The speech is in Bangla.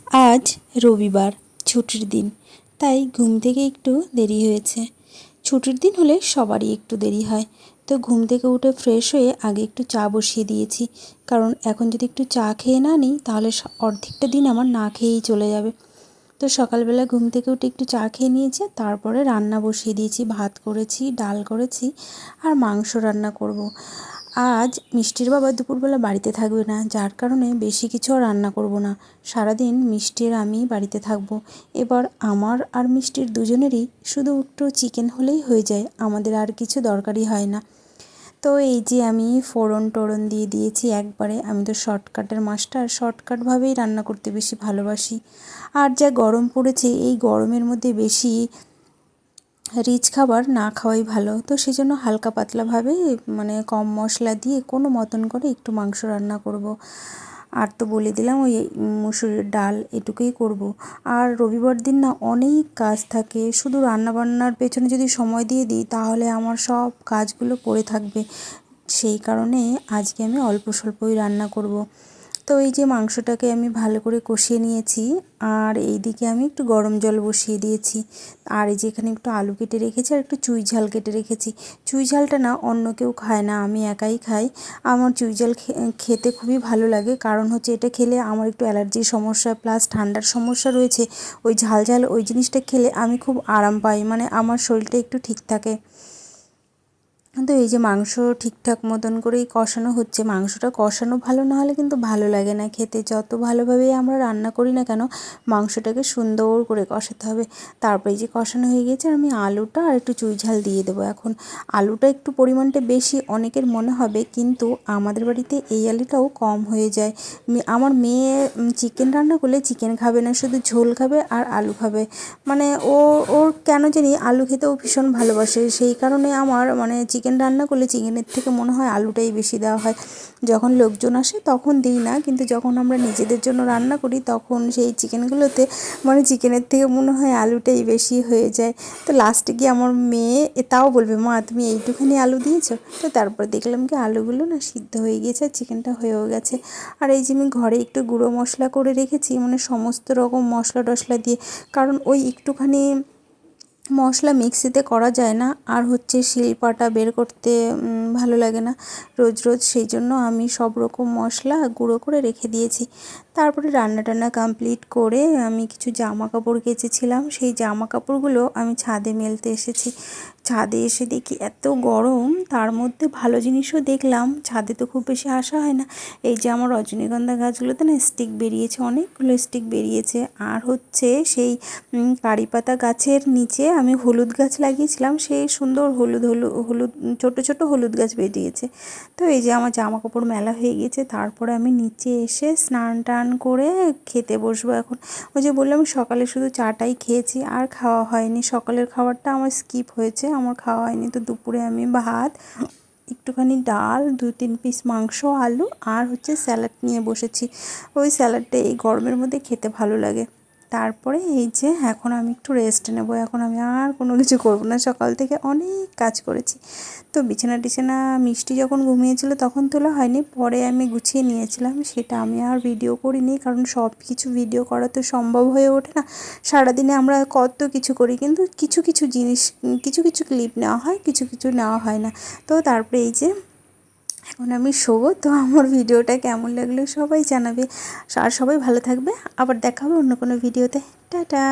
আজ রবিবার, ছুটির দিন, তাই ঘুম থেকে একটু দেরি হয়েছে। ছুটির দিন হলে সবারই একটু দেরি হয়। তো ঘুম থেকে উঠে ফ্রেশ হয়ে আগে একটু চা বসিয়ে দিয়েছি, কারণ এখন যদি একটু চা খেয়ে না নিই তাহলে অর্ধেকটা দিন আমার না খেয়েই চলে যাবে। তো সকালবেলা ঘুম থেকে উঠে একটু চা খেয়ে নিয়েছি, তারপরে রান্না বসিয়ে দিয়েছি। ভাত করেছি, ডাল করেছি আর মাংস রান্না করব। আজ মিষ্টির বাবা দুপুরবেলা বাড়িতে থাকবে না, যার কারণে বেশি কিছু রান্না করব না। সারাদিন মিষ্টির আমি বাড়িতে থাকব। এবার আমার আর মিষ্টির দুজনেরই শুধু একটু চিকেন হলেই হয়ে যায়, আমাদের আর কিছু দরকারই হয় না। তো এই যে আমি ফোড়ন টোড়ন দিয়ে দিয়েছি একবারে। আমি তো শর্টকাটের মাস্টার, শর্টকাটভাবেই রান্না করতে বেশি ভালোবাসি। আর যা গরম পড়েছে, এই গরমের মধ্যে বেশি রিচ খাবার না খাওয়াই ভালো। তো সেজন্য হালকা পাতলাভাবে মানে কম মশলা দিয়ে কোনো মতন করে একটু মাংস রান্না করব। আর তো বলে দিলাম ওই মুসুরির ডাল এটুকুই করব। আর রবিবার দিন না অনেক কাজ থাকে, শুধু রান্নাবান্নার পেছনে যদি সময় দিয়ে দিই তাহলে আমার সব কাজগুলো পড়ে থাকবে। সেই কারণে আজকে আমি অল্প স্বল্পই রান্না করব। তো এই যে মাংসটাকে আমি ভালো করে কষিয়ে নিয়েছি, আর এইদিকে আমি একটু গরম জল বসিয়ে দিয়েছি। আর এই যে এখানে একটু আলু কেটে রেখেছি আর একটু চুই ঝাল কেটে রেখেছি। চুই ঝালটা না অন্য কেউ খায় না, আমি একাই খাই। আমার চুই ঝাল খেতে খুবই ভালো লাগে, কারণ হচ্ছে এটা খেলে আমার একটু অ্যালার্জির সমস্যা প্লাস ঠান্ডার সমস্যা রয়েছে। ওই ঝাল ঝাল ওই জিনিসটা খেলে আমি খুব আরাম পাই, মানে আমার শরীরটা একটু ঠিক থাকে। তো এই যে মাংস ঠিকঠাক মতন করেই কষানো হচ্ছে। মাংসটা কষানো ভালো না হলে কিন্তু ভালো লাগে না খেতে, যত ভালোভাবেই আমরা রান্না করি না কেন মাংসটাকে সুন্দর করে কষাতে হবে। তারপরে এই যে কষানো হয়ে গেছে, আমি আলুটা আর একটু চুই ঝাল দিয়ে দেবো। এখন আলুটা একটু পরিমাণটা বেশি অনেকের মনে হবে, কিন্তু আমাদের বাড়িতে এই আলুটাও কম হয়ে যায়। আমার মেয়ে চিকেন রান্না করলে চিকেন খাবে না, শুধু ঝোল খাবে আর আলু খাবে। মানে ওর কেন জানি আলু খেতেও ভীষণ ভালোবাসে, সেই কারণে আমার মানে চিকেন রান্না করলে চিকেনের থেকে মনে হয় আলুটাই বেশি দেওয়া হয়। যখন লোকজন আসে তখন দিই না, কিন্তু যখন আমরা নিজেদের জন্য রান্না করি তখন সেই চিকেনগুলোতে মানে চিকেনের থেকে মনে হয় আলুটাই বেশি হয়ে যায়। তো লাস্টে গিয়ে আমার মেয়ে তাও বলবে, মা তুমি এইটুখানি আলু দিয়েছো? তো তারপর দেখলাম কি আলুগুলো না সিদ্ধ হয়ে গিয়েছে আর চিকেনটা হয়েও গেছে। আর এই যে আমি ঘরে একটু গুঁড়ো মশলা করে রেখেছি, মানে সমস্ত রকম মশলা টশলা দিয়ে, কারণ ওই একটুখানি মশলা মিক্সিতে করা যায় না, আর হচ্ছে শিলপাটা বের করতে ভালো লাগে না রোজ রোজ, সেই জন্য আমি সব রকম মশলা গুঁড়ো করে রেখে দিয়েছি। তারপরে রান্না টান্না কমপ্লিট করে আমি কিছু জামা কাপড় কেচেছিলাম, সেই জামা কাপড়গুলো আমি ছাদে মেলতে এসেছি। ছাদে এসে দেখি এত গরম, তার মধ্যে ভালো জিনিসও দেখলাম। ছাদে তো খুব বেশি আসা হয় না। এই যে আমার রজনীগন্ধা গাছগুলোতে না স্টিক বেরিয়েছে, অনেকগুলো স্টিক বেরিয়েছে। আর হচ্ছে সেই কারি পাতা গাছের নিচে আমি হলুদ গাছ লাগিয়েছিলাম, সেই সুন্দর হলুদ হলুদ হলুদ ছোটো ছোটো হলুদ গাছ বেরিয়েছে। তো এই যে আমার জামা কাপড় মেলা হয়ে গিয়েছে, তারপরে আমি নিচে এসে স্নান টান করে খেতে বসবো এখন। ওই যে বললাম সকালে শুধু চাটাই খেয়েছি, আর খাওয়া হয়নি। সকালের খাবারটা আমার স্কিপ হয়েছে, আমার খাওয়া হয়নি। তো দুপুরে আমি ভাত, একটুখানি ডাল, 2-3 পিস মাংস, আলু আর হচ্ছে স্যালাড নিয়ে বসেছি। ওই স্যালাডটা এই গরমের মধ্যে খেতে ভালো লাগে। তারপরে এই যে এখন আমি একটু রেস্ট নেব, এখন আমি আর কোনো কিছু করব না। সকাল থেকে অনেক কাজ করেছি। তো বিছানা টিছানা মিষ্টি যখন ঘুমিয়েছিল তখন তোলা হয়নি, পরে আমি গুছিয়ে নিয়েছিলাম, সেটা আমি আর ভিডিও করিনি, কারণ সব কিছু ভিডিও করা তো সম্ভব হয়ে ওঠে না। সারাদিনে আমরা কত কিছু করি, কিন্তু কিছু কিছু জিনিস কিছু কিছু ক্লিপ নেওয়া হয়, কিছু কিছু নেওয়া হয় না। তো তারপরে এই যে এখন আমি শোবো। তো আমার ভিডিওটা কেমন লাগলো সবাই জানাবে, আর সবাই ভালো থাকবে। আবার দেখা হবে অন্য কোনো ভিডিওতে। টাটা।